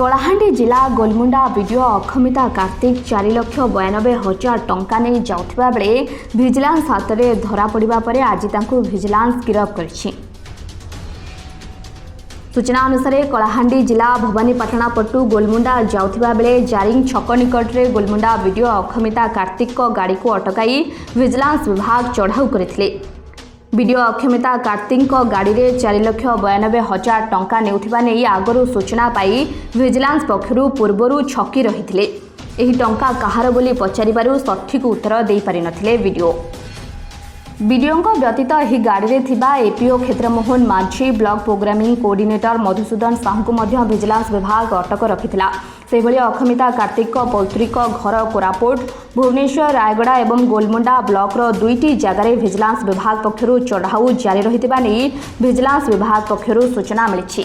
कलाहांडी जिला गोलमुंडा वीडियो अक्षमिता कार्तिक 4,92,000 टंका नहीं जाउथिबा बेले भिजिलांस हाथ में धरा पड़ा पर आज तांकु भिजिलांस गिरफ करिछि। सूचना अनुसार कलाहांडी जिला भवानीपाटना पटू गोलमुंडा जाउथिबा बेले जारिंग छक निकट में गोलमुंडा वीडियो अक्षमिता कार्तिक गाड़ी को अटकाई भिजिलांस विभाग चढ़ाऊ करथिले। वीडियो अक्षमिता कार्तिक गाड़ी में 4,92,000 टंका नेउथिबा नै आगरू सूचना पाई भिजिलांस पक्षरु पूर्वरु छकी रहिथिले। एही टंका कहार बोली पचारिबारु सठिक उत्तर दे पारि नथिले वीडियों व्यतीत एही गाड़ी में थिबा एपीओ क्षेत्रमोहन माझी block programming coordinator Madhusudan Sahu को मध्य भिजिलांस विभाग अटक रखिथिला। सेभଳି अक्षमिता कार्तिक पौतृक घर कोरापुट भुवनेश्वर रायगड़ा और गोलमुंडा ब्लॉकर दुईटी जगार भिजिलांस विभाग पक्षरु चढ़ाऊ जारी रहिथिबा नै भिजिलांस विभाग पक्षरु सूचना मिलिछि।